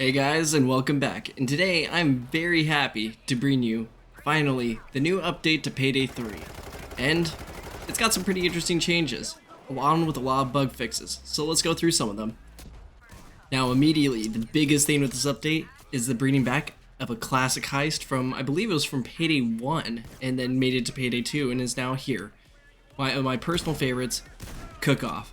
Hey guys, and welcome back. And today I'm very happy to bring you, finally, the new update to Payday 3. And it's got some pretty interesting changes, along with a lot of bug fixes. So let's go through some of them. Now immediately, the biggest thing with this update is the bringing back of a classic heist from, I believe it was from Payday 1, and then made it to Payday 2 and is now here. One of my personal favorites, Cook-Off.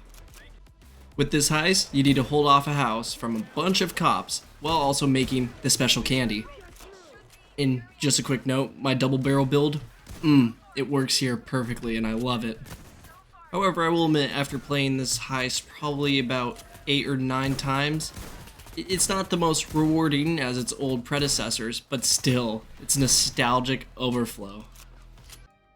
With this heist, you need to hold off a house from a bunch of cops while also making the special candy. And just a quick note, my double barrel build, it works here perfectly and I love it. However, I will admit after playing this heist probably about 8 or 9 times, it's not the most rewarding as its old predecessors, but still, it's nostalgic overflow.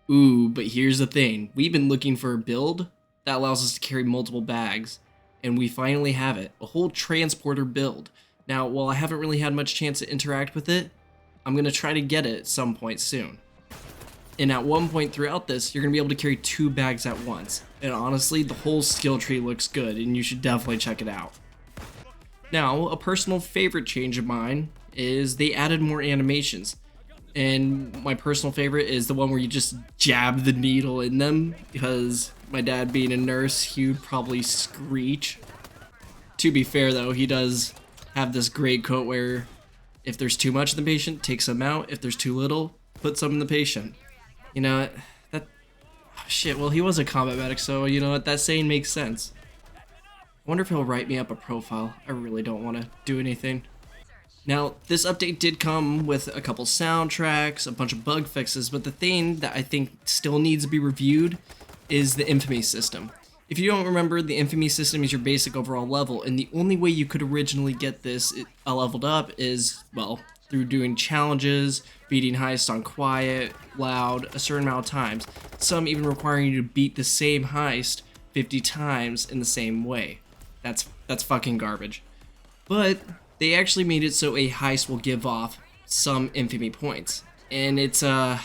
Ooh, but here's the thing, we've been looking for a build that allows us to carry multiple bags. And we finally have it, a whole transporter build. Now, while I haven't really had much chance to interact with it, I'm going to try to get it at some point soon. And at one point throughout this, you're going to be able to carry 2 bags at once. And honestly, the whole skill tree looks good, and you should definitely check it out. Now, a personal favorite change of mine is they added more animations. And my personal favorite is the one where you just jab the needle in them, because my dad being a nurse, he would probably screech. To be fair though, he does have this great quote where if there's too much in the patient, take some out. If there's too little, put some in the patient. You know, shit, well he was a combat medic, so you know what, that saying makes sense. I wonder if he'll write me up a profile. I really don't want to do anything. Now, this update did come with a couple soundtracks, a bunch of bug fixes, but the thing that I think still needs to be reviewed is the infamy system. If you don't remember, the infamy system is your basic overall level, and the only way you could originally get this leveled up is, well, through doing challenges, beating heists on quiet, loud, a certain amount of times, some even requiring you to beat the same heist 50 times in the same way. That's fucking garbage. But they actually made it so a heist will give off some infamy points, and it's not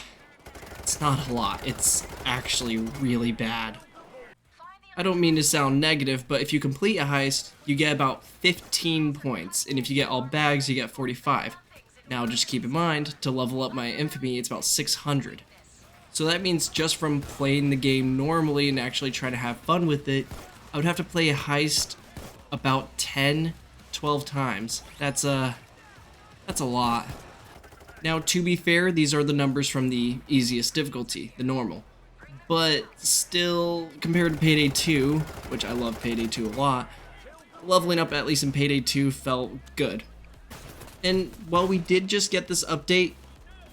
a lot, it's actually really bad. I don't mean to sound negative, but if you complete a heist, you get about 15 points, and if you get all bags, you get 45. Now just keep in mind, to level up my infamy, it's about 600. So that means just from playing the game normally and actually trying to have fun with it, I would have to play a heist about 10-12 times. That's a lot. Now, to be fair, these are the numbers from the easiest difficulty, the normal. But still, compared to Payday 2, which I love Payday 2 a lot, leveling up at least in Payday 2 felt good. And while we did just get this update,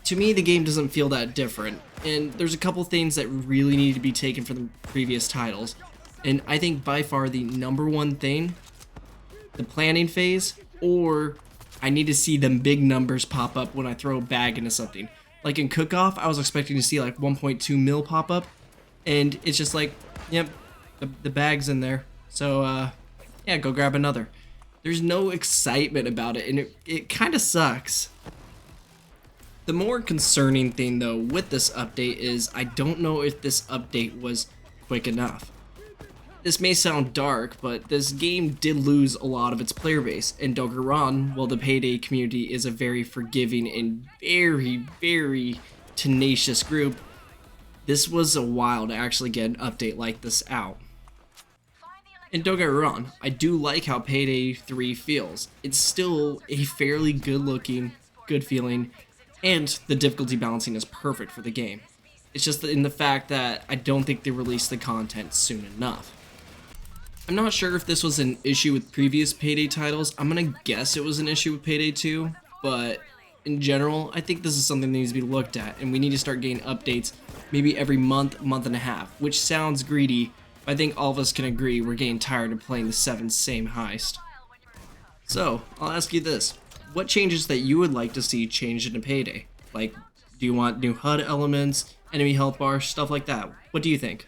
to me the game doesn't feel that different. And there's a couple things that really need to be taken from the previous titles. And I think by far the number one thing, the planning phase, or I need to see them big numbers pop up when I throw a bag into something. Like in Cook-Off, I was expecting to see like 1.2 mil pop up, and it's just like, yep, the bag's in there. So, yeah, go grab another. There's no excitement about it, and it kind of sucks. The more concerning thing, though, with this update is I don't know if this update was quick enough. This may sound dark, but this game did lose a lot of its player base, and don't get me wrong, while the Payday community is a very forgiving and very, very tenacious group, this was a while to actually get an update like this out. And don't get me wrong, I do like how Payday 3 feels. It's still a fairly good looking, good feeling, and the difficulty balancing is perfect for the game. It's just in the fact that I don't think they released the content soon enough. I'm not sure if this was an issue with previous Payday titles. I'm gonna guess it was an issue with Payday 2, but in general, I think this is something that needs to be looked at, and we need to start getting updates maybe every month and a half, which sounds greedy, but I think all of us can agree we're getting tired of playing the same heist. So, I'll ask you this. What changes that you would like to see changed in Payday? Like, do you want new HUD elements, enemy health bar, stuff like that? What do you think?